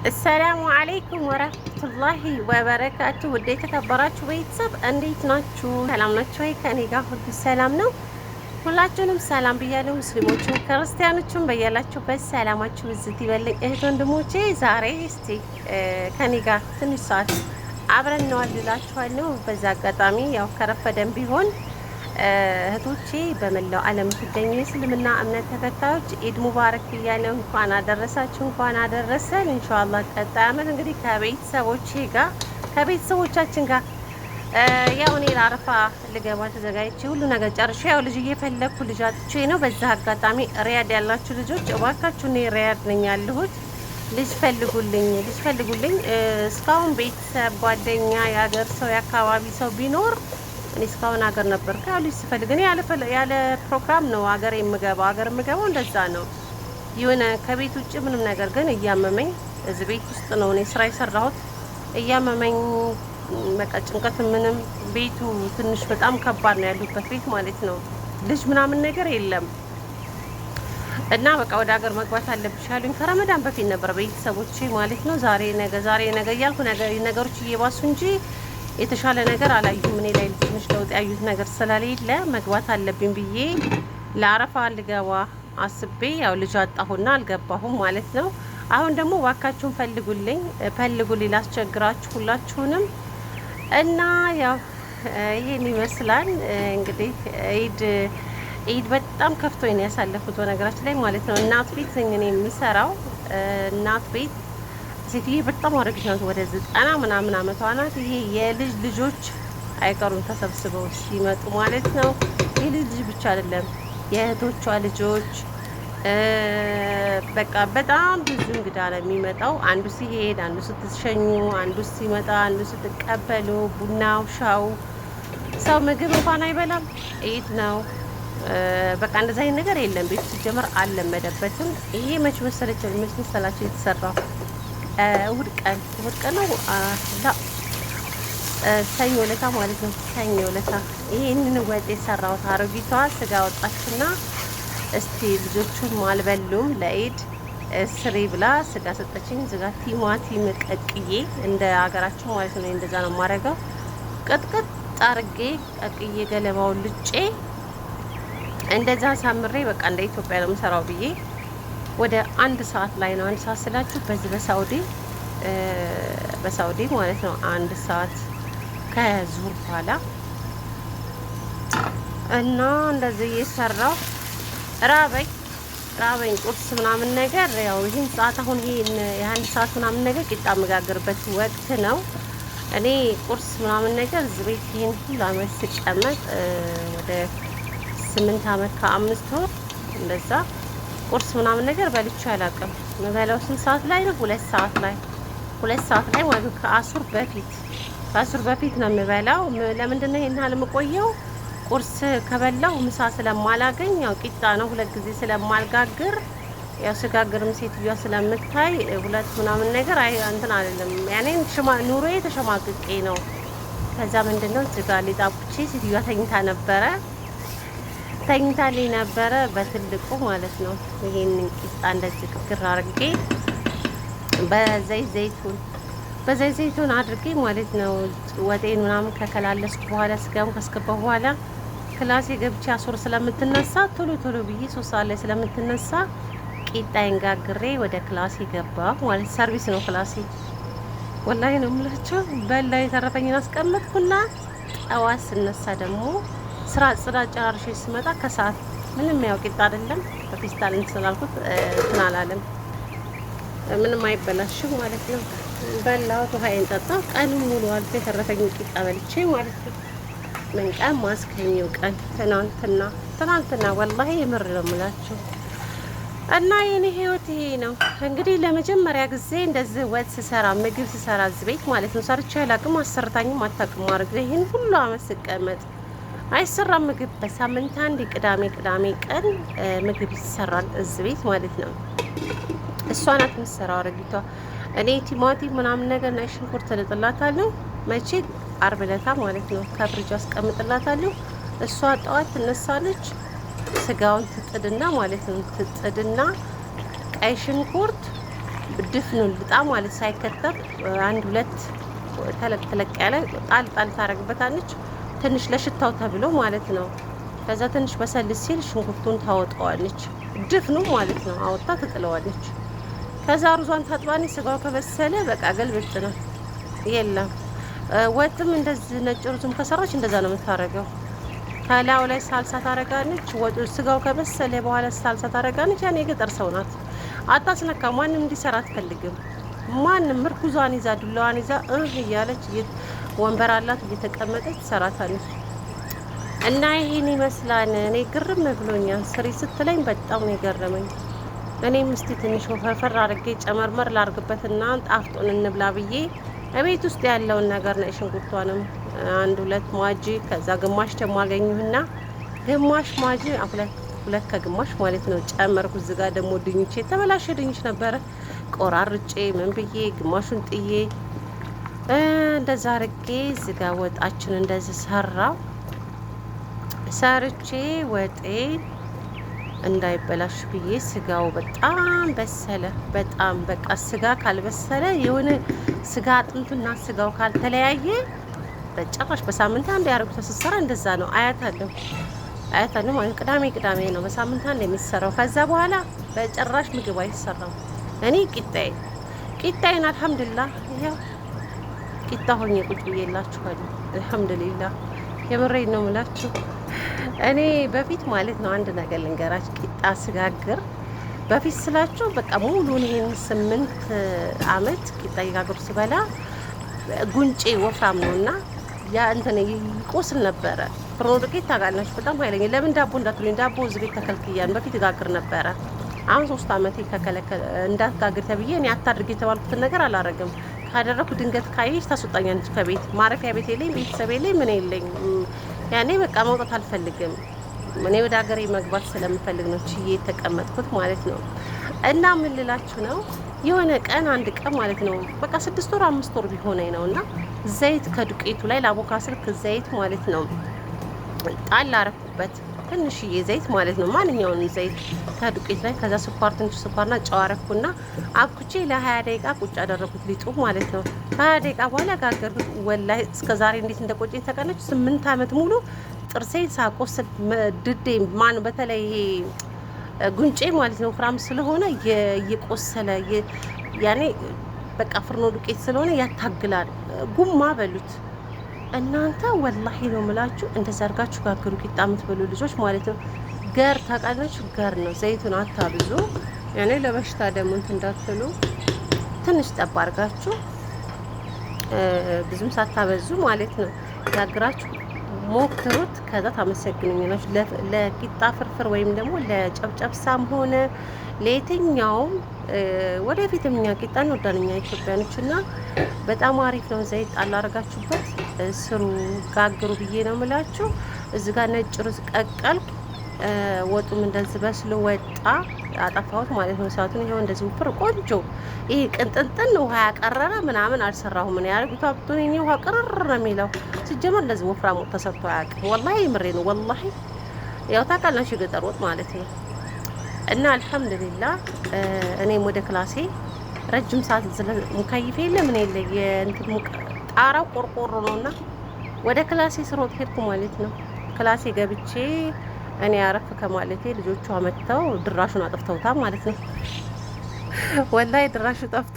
السلام عليكم ورحمة الله وبركاته ودي ተከበራችሁ ቤተሰብ እንዴት ናችሁ? ሰላም ናችሁ ወይ? ከኔ ጋር ሁሉ ሰላም ነው። ሁላችሁንም ሰላም ብያለሁ። ሙስሊሞችም ክርስቲያኖችም በያላችሁበት ሰላማችሁ ብዝት ይበልኝ። እህት ወንድሞቼ ዛሬ እስቲ ከኔ ጋር ትንሽ ሰዓት አብረን እንዋልላችኋለሁ። በዛ አጋጣሚ ያው ከረፈደን ቢሆን እህቶቼ በመላው ዓለም ትገኙ የእስልምና እምነት ተከታዮች ኢድ ሙባረክ ብያለሁ። እንኳን አደረሳችሁ፣ እንኳን አደረሰን። ኢንሻአላህ ቀጣይ ዓመት እንግዲህ ከቤተሰቦቻችን ጋር ያው እኔ ለአረፋ ልገባ ተዘጋጅቼ ሁሉ ነገር ጨርሼ ያው ልጅ እየፈለኩ ልጅ አጥቼ ነው። በዛ አጋጣሚ ሪያድ ያላችሁ ልጆች እባካችሁ እኔ ሪያድ ነኝ ያለሁት፣ ልጅ ፈልጉልኝ። እስካሁን ቤተሰብ፣ ጓደኛ፣ የሀገር ሰው፣ የአካባቢ ሰው ቢኖር እኔ እስካሁን ሀገር ነበር ልጅ ስፈልግ እኔ ያለ ፕሮግራም ነው ሀገር የምገባው እንደዛ ነው። የሆነ ከቤት ውጭ ምንም ነገር ግን እያመመኝ እዚህ ቤት ውስጥ ነው እኔ ስራ የሰራሁት እያመመኝ በቃ ጭንቀት ምንም ቤቱ ትንሽ በጣም ከባድ ነው ያሉበት ቤት ማለት ነው። ልጅ ምናምን ነገር የለም እና በቃ ወደ ሀገር መግባት አለብሽ ያሉኝ ከረመዳን በፊት ነበር ቤተሰቦቼ ማለት ነው። ዛሬ ነገ እያልኩ ነገሮች እየባሱ እንጂ የተሻለ ነገር አላዩም። እኔ ላይ ትንሽ ለውጥ ያዩት ነገር ስለሌለ መግባት አለብኝ ብዬ ለአረፋ ልገባ አስቤ ያው ልጅ አጣሁና አልገባሁም ማለት ነው። አሁን ደግሞ ዋካችሁን ፈልጉልኝ ላስቸግራችሁ ሁላችሁንም እና ያው ይሄን ይመስላል እንግዲህ ኢድ በጣም ከፍቶኝ ነው ያሳለፉት በነገራችን ላይ ማለት ነው። እናት ቤት ነኝ እኔ የምሰራው እናት ቤት ሴትዬ በጣም አረግሽ ናት። ወደ 90 ምናምን አመቷ ናት። ይሄ የልጅ ልጆች አይቀሩም ተሰብስበው ሲመጡ ማለት ነው። የልጅ ብቻ አይደለም የእህቶቿ ልጆች በቃ በጣም ብዙ እንግዳ ነው የሚመጣው። አንዱ ሲሄድ፣ አንዱ ስትሸኙ፣ አንዱ ሲመጣ፣ አንዱ ስትቀበሉ፣ ቡናው ሻው ሰው ምግብ እንኳን አይበላም። ኢድ ነው በቃ እንደዛ አይነት ነገር የለም። ቤቱ ሲጀመር አልለመደበትም። ይሄ መች መሰላችሁ የተሰራው እሑድ ቀን ነው ሰኞ ለታ ማለት ነው። ሰኞ ለታ ይሄንን ወጥ የሰራሁት አሮጊቷ ስጋ ወጣችና እስቲ ልጆቹም አልበሉም ለኢድ ስሪ ብላ ስጋ ሰጠችኝ። ስጋ ቲማቲም ቀቅዬ እንደ ሀገራችን ማለት ነው እንደዛ ነው የማደርገው። ቅጥቅጥ አርጌ ቀቅዬ ገለባውን ልጬ እንደዛ ሳምሬ በቃ እንደ ኢትዮጵያ ነው የምሰራው ብዬ ወደ 1 ሰዓት ላይ ነው። 1 ሰዓት ስላችሁ በዚህ በሳውዲ ማለት ነው 1 ሰዓት ከዙር በኋላ እና እንደዚህ እየሰራው ራበኝ ቁርስ ምናምን ነገር ያው ይህን ሰዓት አሁን ይሄን የ1 ሰዓት ምናምን ነገር ቂጣ መጋገርበት ወቅት ነው። እኔ ቁርስ ምናምን ነገር እዚህ ቤት ይህን ሁሉ አመት ስቀመጥ ወደ 8 አመት ከ5 ወር እንደዛ ቁርስ ምናምን ነገር በልቼ አላውቅም። መበላው ስንት ሰዓት ላይ ነው? 2 ሰዓት ላይ ማለት ነው። ከአሱር በፊት ነው የምበላው። ለምንድን ነው ይሄን ያህል የምቆየው? ቁርስ ከበላው ምሳ ስለማላገኝ ያው ቂጣ ነው 2 ጊዜ ስለማልጋግር ያው ስጋግርም ሴትዮዋ ስለምታይ 2 ምናምን ነገር እንትን አይደለም ያኔ ኑሮዬ ተሸማቅቄ ነው። ከዛ ምንድነው ዝጋ ሊጣብቼ ሴትዮዋ ተኝታልኝ ነበረ በትልቁ ማለት ነው። ይሄንን ቂጣ እንደዚህ ግግር አድርጌ በዘይት ዘይቱን አድርጌ ማለት ነው ወጤን ምናምን ከከላለስኩ በኋላ ስጋውን ካስገባሁ በኋላ ክላሴ ገብቼ አሶር ስለምትነሳ ቶሎ ብዬ 3 ሰዓት ላይ ስለምትነሳ ቂጣዬን ጋግሬ ወደ ክላሴ ገባ ማለት ሰርቪስ ነው ክላሴ። ወላሂ ነው የምላቸው። በላ የተረፈኝን አስቀመጥኩና ጠዋት ስነሳ ደግሞ ስራ ጽዳት ጨራርሼ ስመጣ ከሰዓት ምንም ያው ቂጣ አይደለም በፌስታል ስላልኩት እንትን አላለም፣ ምንም አይበላሽም ማለት ነው። በላሁት፣ ውሃዬን ጠጣሁ። ቀኑን ሙሉ አልፎ የተረፈኝ ቂጣ በልቼ ማለት ነው። ምን ቀን ማስከኘው ቀን ትናንትና ወላሂ የምር ነው የምላችሁ። እና የኔ ህይወት ይሄ ነው እንግዲህ። ለመጀመሪያ ጊዜ እንደዚህ ወጥ ስሰራ ምግብ ስሰራ እዚህ ቤት ማለት ነው ሰርቼ አላውቅም። አሰርታኝም አታውቅም። ማድረግ ይሄን ሁሉ አመት ስቀመጥ አይሰራም ምግብ። በሳምንት አንድ ቅዳሜ ቀን ምግብ ይሰራል እዚህ ቤት ማለት ነው። እሷ ናት የምትሰራው አረጊቷ። እኔ ቲማቲም ምናምን ነገር እና ሽንኩርት እልጥላታለሁ። መቼ አርብ ዕለት ማለት ነው ከፍሪጅ አስቀምጥላታለሁ። እሷ ጠዋት ትነሳለች፣ ስጋውን ትጥድና ማለት ነው ቀይ ሽንኩርት ድፍኑ ልጣ ማለት ሳይከተፍ አንድ ሁለት ተለቅ ተለቅ ያለ ጣል ጣል ታረግበታለች ትንሽ ለሽታው ተብሎ ማለት ነው። ከዛ ትንሽ በሰል ሲል ሽንኩርቱን ታወጣዋለች ድፍኑ ማለት ነው። አወጣ ትጥለዋለች። ከዛ ሩዟን ታጥባኒ ስጋው ከበሰለ በቃ ገልብጥ ነው የለም። ወጥም እንደዚህ ነጭ ሩዝም ከሰራች እንደዛ ነው የምታረገው። ከላዩ ላይ ሳልሳ ታረጋለች። ወጡ ስጋው ከበሰለ በኋላ ሳልሳ ታረጋለች። ያኔ የገጠር ሰው ናት፣ አታስነካ። ማንም እንዲሰራ አትፈልግም። ማንም ምርኩዟን ይዛ ዱላዋን ይዛ እያለች ወንበር አላት እየተቀመጠች ትሰራታለች። እና ይሄን ይመስላል። እኔ ግርም ብሎኛል። ስሪ ስትለኝ በጣም ነው የገረመኝ። እኔም እስቲ ትንሽ ወፈርፈር አድርጌ ጨመርመር ላርግበትና ጣፍጦን እንብላ ብዬ እቤት ውስጥ ያለውን ነገር ነው። ሽንኩርቷንም አንድ ሁለት ማጂ ከዛ ግማሽ ደግሞ አገኘሁና ግማሽ ማጂ ሁለት ከግማሽ ማለት ነው ጨመርኩ። እዚህ ጋር ደግሞ ድንች የተበላሸ ድንች ነበረ ቆራርጬ ምን ብዬ ግማሹን ጥዬ እንደዛ አርጌ እዚህ ጋር ወጣችን እንደዚህ ሰራው። ሰርቼ ወጤ እንዳይበላሽ ብዬ ስጋው በጣም በሰለ። በጣም በቃ ስጋ ካልበሰለ የሆነ ስጋ አጥንቱና ስጋው ካልተለያየ በጭራሽ በሳምንት አንድ ያረጉት ተሰራ እንደዛ ነው። አያታለሁ ማለት ቅዳሜ ነው በሳምንት አንድ የሚሰራው። ከዛ በኋላ በጭራሽ ምግብ አይሰራም። እኔ ቂጣዬን አልሐምዱሊላህ ይሄው ቂጣ ሆኜ ቁጭ ብዬላችኋለሁ። አልሐምዱሊላህ የምሬን ነው የምላችሁ። እኔ በፊት ማለት ነው አንድ ነገር ልንገራችሁ። ቂጣ ስጋግር በፊት ስላችሁ በቃ ሙሉን ይሄን 8 አመት ቂጣ እየጋገሩ ስበላ ጉንጬ ወፍራም ነውና ያ እንትን ይቆስል ነበረ። ፍርኖ ዱቄት ታውቃላችሁ በጣም ኃይለኛ። ለምን ዳቦ እንዳትሉኝ፣ ዳቦ እዚህ ቤት ተከልክያን በፊት ጋግር ነበረ። አሁን 3 አመት ከከለከለ እንዳትጋግር ተብዬ እኔ አታድርግ የተባልኩትን ነገር አላረግም። ካደረኩ ድንገት ካየሽ ታስወጣኛለች ከቤት። ማረፊያ ቤት የለኝ፣ ቤተሰብ የለኝ፣ ምን የለኝ። ያኔ በቃ መውጣት አልፈልግም። እኔ ወደ ሀገሬ መግባት ስለምፈልግ ነው ችዬ የተቀመጥኩት ማለት ነው። እና ምን ልላችሁ ነው የሆነ ቀን አንድ ቀን ማለት ነው በቃ 6 ወር 5 ወር ቢሆነኝ ነው እና ዘይት ከዱቄቱ ላይ ላቦካ ስልክ ዘይት ማለት ነው ጣል አረኩበት። ትንሽዬ ዘይት ማለት ነው ማንኛውንም ዘይት ከዱቄት ላይ። ከዛ ስኳር ትንሽ ስኳርና ጨው አረኩና አብኩቼ ለ20 ደቂቃ ቁጭ አደረኩት ሊጡ ማለት ነው። ከ20 ደቂቃ በኋላ ጋገርኩት። ወላሂ እስከዛሬ እንዴት እንደቆጨኝ ተቀነች። 8 አመት ሙሉ ጥርሴን ሳቆስል ድዴ ማን በተለይ ይሄ ጉንጬ ማለት ነው ፍራም ስለሆነ እየቆሰለ ያኔ በቃ ፍርኖ ዱቄት ስለሆነ ያታግላል። ጉማ በሉት እናንተ ወላሂ ነው ምላችሁ። እንደዛ አድርጋችሁ ጋግሩ ቂጣ የምትበሉ ልጆች ማለት ነው። ገር ታውቃላችሁ፣ ገር ነው። ዘይቱን አታብዙ። ያኔ ለበሽታ ደግሞ እንትን እንዳትሉ ትንሽ ጠብ አድርጋችሁ ብዙም ሳታበዙ ማለት ነው ጋግራችሁ ሞክሩት። ከዛ ታመሰግኑኛላችሁ። ለቂጣ ፍርፍር ወይም ደግሞ ለጨብጨብሳም ሆነ ለየትኛውም ወደፊትም እኛ ቂጣ እንወዳለን እኛ ኢትዮጵያኖች እና በጣም አሪፍ ነው። ዘይት ጣል አድርጋችሁበት ስሩ ጋግሩ ብዬ ነው የምላችሁ። እዚህ ጋር ነጭ ሩዝ ቀቀልኩ። ወጡም እንደዚህ በስሎ ወጣ። አጠፋሁት ማለት ነው እሳቱን። ይሄው እንደዚህ ውፍር ቆንጆ ይሄ ቅንጥንጥን ውሃ ያቀረረ ምናምን አልሰራሁም። ምን ያርጉታ ብትሆን ይሄ ውሃ ቅርር ነው የሚለው። ሲጀመር እንደዚህ ወፍራም ወጥ ተሰርቶ አያውቅም። ወላሂ ምሬ ነው ወላሂ። ያው ታውቃላችሁ የገጠር ወጥ ማለት ነው። እና አልሐምዱሊላህ እኔም ወደ ክላሴ ረጅም ሰዓት ሙከይፍ የለ ምን የለ የእንትን ጣራው ቆርቆሮ ነውና ወደ ክላሴ ስሮጥ ሄድኩ ማለት ነው። ክላሴ ገብቼ እኔ አረፍ ከማለቴ ልጆቹ አመተው ድራሹን አጥፍተውታ ማለት ነው። ወላሂ ድራሹ ጠፍቶ